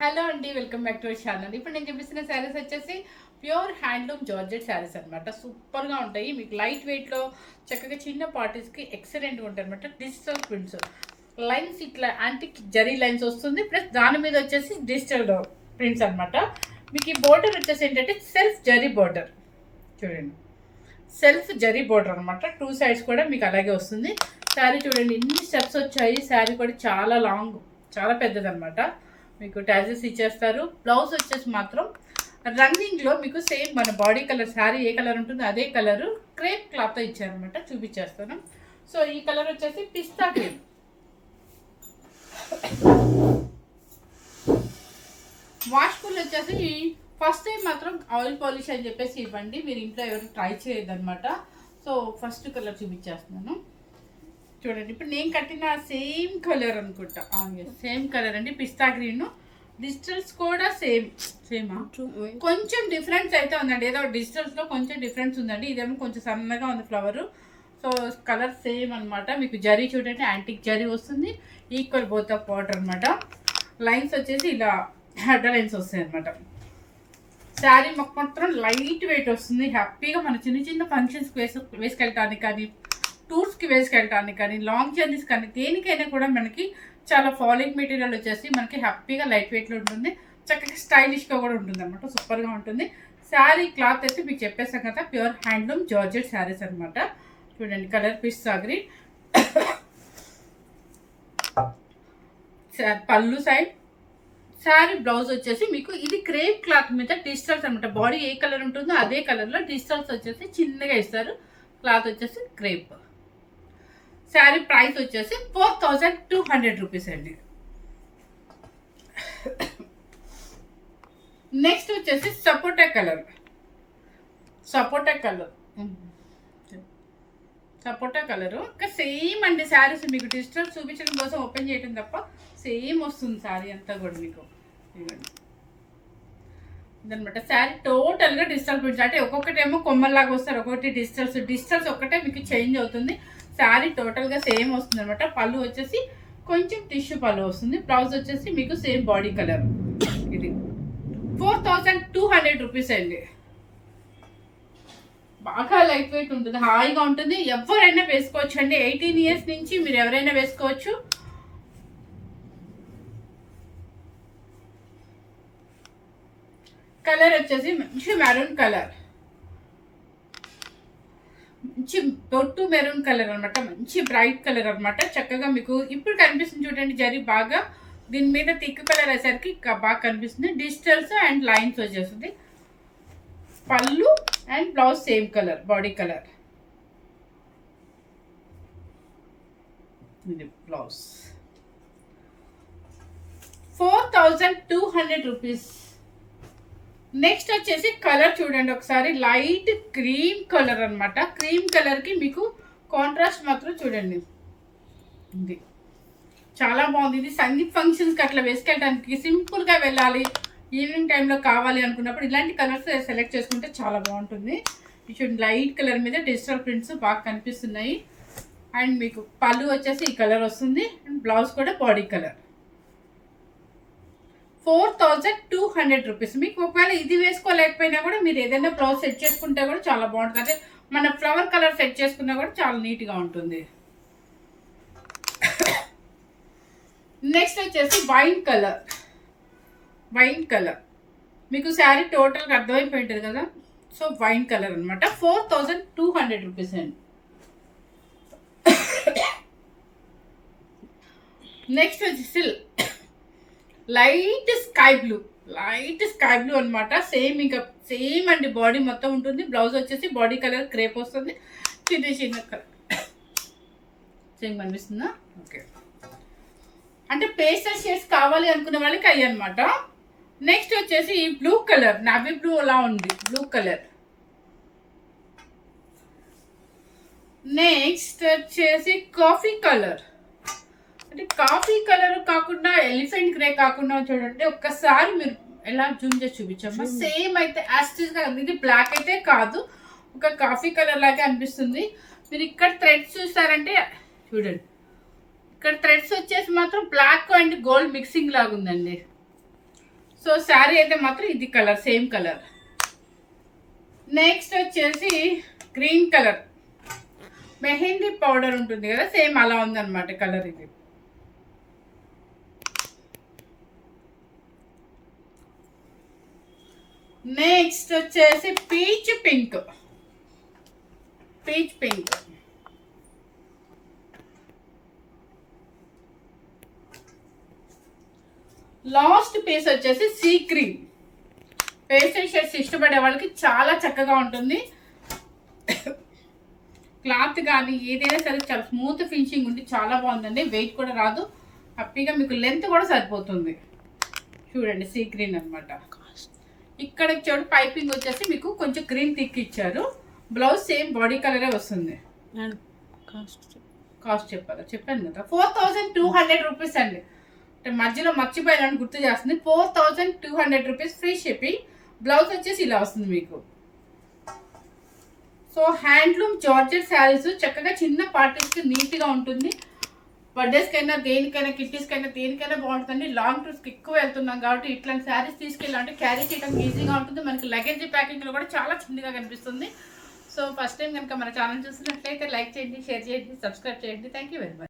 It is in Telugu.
హలో అండి, welcome back to our channel. ఇప్పుడు నేను చూపిస్తున్న శారీస్ వచ్చేసి ప్యూర్ హ్యాండ్లూమ్ జార్జెట్ శారీస్ అనమాట. సూపర్గా ఉంటాయి. మీకు లైట్ వెయిట్లో చక్కగా చిన్న పార్టీస్కి ఎక్సలెంట్గా ఉంటాయి అనమాట. డిజిటల్ ప్రింట్స్ లైన్స్ ఇట్లా యాంటిక్ జరీ లైన్స్ వస్తుంది, ప్లస్ దాని మీద వచ్చేసి డిజిటల్ ప్రింట్స్ అనమాట. మీకు ఈ బోర్డర్ వచ్చేసి ఏంటంటే సెల్ఫ్ జరీ బోర్డర్ చూడండి, సెల్ఫ్ జరీ బోర్డర్ అనమాట. టూ సైడ్స్ కూడా మీకు అలాగే వస్తుంది. శారీ చూడండి ఎన్ని స్టెప్స్ వచ్చాయి. శారీ కూడా చాలా లాంగ్, చాలా పెద్దది అనమాట. మీకు ట్యాజెస్ ఇచ్చేస్తారు. బ్లౌజ్ వచ్చేసి మాత్రం రన్నింగ్లో మీకు సేమ్ మన బాడీ కలర్, శారీ ఏ కలర్ ఉంటుందో అదే కలరు క్రేప్ క్లాత్తో ఇచ్చారనమాట. చూపించేస్తాను. సో ఈ కలర్ వచ్చేసి పిస్తా గ్రీన్. వాష్ఫుల్ వచ్చేసి ఫస్ట్ టైం మాత్రం ఆయిల్ పాలిష్ అని చెప్పేసి ఇవ్వండి, మీరు ఇంట్లో ఎవరు ట్రై చేయదు అనమాట. సో ఫస్ట్ కలర్ చూపించేస్తున్నాను చూడండి. ఇప్పుడు నేను కట్టిన సేమ్ కలర్ అనుకుంటా, సేమ్ కలర్ అండి, పిస్తా గ్రీన్. డిజిటల్స్ కూడా సేమా, కొంచెం డిఫరెన్స్ అయితే ఉందండి. ఏదో డిజిటల్స్లో కొంచెం డిఫరెన్స్ ఉందండి. ఇదేమో కొంచెం సన్నగా ఉంది ఫ్లవర్. సో కలర్ సేమ్ అనమాట. మీకు జరీ చూడండి, యాంటిక్ జరీ వస్తుంది. ఈక్వల్ బోత్ ఆఫ్ బార్డర్ అనమాట. లైన్స్ వచ్చేసి ఇలా అడ్డ లైన్స్ వస్తాయి అనమాట. శారీ మాత్రం లైట్ వెయిట్ వస్తుంది. హ్యాపీగా మన చిన్న చిన్న ఫంక్షన్స్కి వేసుకెళ్ళటానికి కానీ, టూర్స్కి వేసుకెళ్ళటానికి కానీ, లాంగ్ జర్నీస్ కానీ, దేనికైనా కూడా మనకి చాలా ఫాలింగ్ మెటీరియల్ వచ్చేసి మనకి హ్యాపీగా లైట్ వెయిట్లో ఉంటుంది. చక్కగా స్టైలిష్గా కూడా ఉంటుంది అనమాట. సూపర్గా ఉంటుంది. శారీ క్లాత్ అయితే మీకు చెప్పేసాం కదా, ప్యూర్ హ్యాండ్లూమ్ జార్జెట్ శారీస్ అనమాట. చూడండి కలర్ పిస్తా గ్రీన్. పళ్ళు సైడ్ శారీ బ్లౌజ్ వచ్చేసి మీకు ఇది క్రేప్ క్లాత్ మీద డిజిటల్స్ అనమాట. బాడీ ఏ కలర్ ఉంటుందో అదే కలర్లో డిజిటల్స్ వచ్చేసి చిన్నగా ఇస్తారు. క్లాత్ వచ్చేసి క్రేప్. శారీ ప్రైస్ వచ్చేసి 4200 రూపీస్ అండి. నెక్స్ట్ వచ్చేసి సపోటా కలర్. సపోటా కలరు ఇంకా సేమ్ అండి. శారీస్ మీకు డిజిటల్ చూపించడం కోసం ఓపెన్ చేయడం తప్ప సేమ్ వస్తుంది శారీ అంతా కూడా మీకు ఇదనమాట. శారీ టోటల్గా డిజిటల్ ప్రింట్స్, అంటే ఒక్కొక్కటి ఏమో కొమ్మల్లాగా వస్తారు, ఒక్కొక్కటి డిజిటల్స్ ఒక్కటే మీకు చేంజ్ అవుతుంది. శారీ టోటల్గా సేమ్ వస్తుంది అనమాట. పళ్ళు వచ్చేసి కొంచెం టిష్యూ పళ్ళు వస్తుంది. బ్లౌజ్ వచ్చేసి మీకు సేమ్ బాడీ కలర్. ఇది 4200 రూపీస్ అండి. బాగా లైట్ వెయిట్ ఉంటుంది, హాయిగా ఉంటుంది. ఎవరైనా వేసుకోవచ్చు అండి. 18 ఇయర్స్ నుంచి మీరు ఎవరైనా వేసుకోవచ్చు. కలర్ వచ్చేసి మంచి మెరూన్ కలర్, మంచి బొట్టు మెరూన్ కలర్ అనమాట. మంచి బ్రైట్ కలర్ అనమాట. చక్కగా మీకు ఇప్పుడు కనిపిస్తుంది చూడండి జరీ బాగా. దీని మీద థిక్ కలర్ వేసరికి బాగా కనిపిస్తుంది. డిజిటల్స్ అండ్ లైన్స్ వచ్చేస్తుంది. పళ్ళు and blouse same colour, body colour. ఇది బ్లౌజ్ 4200 రూపీస్. నెక్స్ట్ వచ్చేసి కలర్ చూడండి ఒకసారి, లైట్ క్రీమ్ కలర్ అనమాట. క్రీమ్ కలర్కి మీకు కాంట్రాస్ట్ మాత్రం చూడండి, ఇది చాలా బాగుంది. ఇది సంగీత్ ఫంక్షన్స్కి అట్లా వేసుకెళ్ళడానికి, సింపుల్గా వెళ్ళాలి, ఈవినింగ్ టైంలో కావాలి అనుకున్నప్పుడు ఇలాంటి కలర్స్ సెలెక్ట్ చేసుకుంటే చాలా బాగుంటుంది. చూడండి లైట్ కలర్ మీద డిజిటల్ ప్రింట్స్ బాగా కనిపిస్తున్నాయి. అండ్ మీకు పళ్ళు వచ్చేసి ఈ కలర్ వస్తుంది. అండ్ బ్లౌజ్ కూడా బాడీ కలర్. 4200 రూపీస్. మీకు ఒకవేళ ఇది వేసుకోలేకపోయినా కూడా మీరు ఏదైనా బ్లౌజ్ సెట్ చేసుకుంటే కూడా చాలా బాగుంటుంది. అంటే మన ఫ్లవర్ కలర్ సెట్ చేసుకున్నా కూడా చాలా నీట్గా ఉంటుంది. నెక్స్ట్ వచ్చేసి వైన్ కలర్. మీకు శారీ టోటల్గా అర్థమైపోయి ఉంటుంది కదా. సో వైన్ కలర్ అనమాట. 4200 రూపీస్ అండి. నెక్స్ట్ వచ్చేసి లైట్ స్కై బ్లూ అనమాట. సేమ్ అండి, బాడీ మొత్తం ఉంటుంది. బ్లౌజ్ వచ్చేసి బాడీ కలర్ క్రేప్ వస్తుంది. చిన్న కలర్ సేమ్ కనిపిస్తుందా? ఓకే. అంటే పేస్టల్ షేడ్స్ కావాలి అనుకునే వాళ్ళకి అయ్యి అనమాట. నెక్స్ట్ వచ్చేసి ఈ బ్లూ కలర్, నావీ బ్లూ అలా ఉంది, బ్లూ కలర్. నెక్స్ట్ వచ్చేసి కాఫీ కలర్. అంటే కాఫీ కలర్ కాకుండా, ఎలిఫెంట్ గ్రే కాకుండా చూడండి ఒక్కసారి మీరు ఎలా జూమ్ చేసి చూపించమ్మా. సేమ్ అయితే యాస్టిస్గా, ఇది బ్లాక్ అయితే కాదు, ఒక కాఫీ కలర్ లాగే అనిపిస్తుంది. మీరు ఇక్కడ థ్రెడ్స్ చూస్తారంటే చూడండి, ఇక్కడ థ్రెడ్స్ వచ్చేసి మాత్రం బ్లాక్ అండ్ గోల్డ్ మిక్సింగ్ లాగా ఉందండి. సో శారీ అయితే మాత్రం ఇది కలర్, సేమ్ కలర్. నెక్స్ట్ వచ్చేసి గ్రీన్ కలర్, మెహందీ పౌడర్ ఉంటుంది కదా, సేమ్ అలా ఉందన్నమాట కలర్ ఇది. నెక్స్ట్ వచ్చేసి peach pink, peach pink. Last piece వచ్చేసి సీ క్రీమ్. పేస్టల్ షేడ్స్ ఇష్టపడే వాళ్ళకి చాలా చక్కగా ఉంటుంది. క్లాత్ కానీ ఏదైనా సరే చాలా స్మూత్ ఫినిషింగ్ ఉండి చాలా బాగుందండి. వెయిట్ కూడా రాదు, హ్యాపీగా మీకు లెంత్ కూడా సరిపోతుంది. చూడండి సీ గ్రీన్ అనమాట. ఇక్కడ చూడు పైపింగ్ వచ్చేసి మీకు కొంచెం గ్రీన్ థిక్ ఇచ్చారు. బ్లౌజ్ సేమ్ బాడీ కలరే వస్తుంది. కాస్ట్ చెప్పాను కదా, 4200 రూపీస్ అండి. అంటే మధ్యలో మర్చిపోయాలని గుర్తు చేస్తుంది. 4200 రూపీస్, ఫ్రీ షిప్పింగ్. బ్లౌజ్ వచ్చేసి ఇలా వస్తుంది మీకు. సో హ్యాండ్లూమ్ జార్జెట్ శారీస్ చక్కగా చిన్న పార్టీస్కి నీట్గా ఉంటుంది. బర్త్డేస్కైనా దేనికైనా కిట్టీస్కైనా దేనికైనా బాగుంటుందండి. లాంగ్ టూర్స్కి ఎక్కువ వెళ్తున్నాం కాబట్టి ఇట్లాంటి శారీస్ తీసుకెళ్ళాలంటే క్యారీ చేయడానికి ఈజీగా ఉంటుంది. మనకి లగేజ్ ప్యాకింగ్లో కూడా చాలా చిన్నగా కనిపిస్తుంది. సో ఫస్ట్ టైం కనుక మన ఛానల్ చూసినట్లయితే లైక్ చేయండి, షేర్ చేయండి, సబ్స్క్రైబ్ చేయండి. Thank you very much.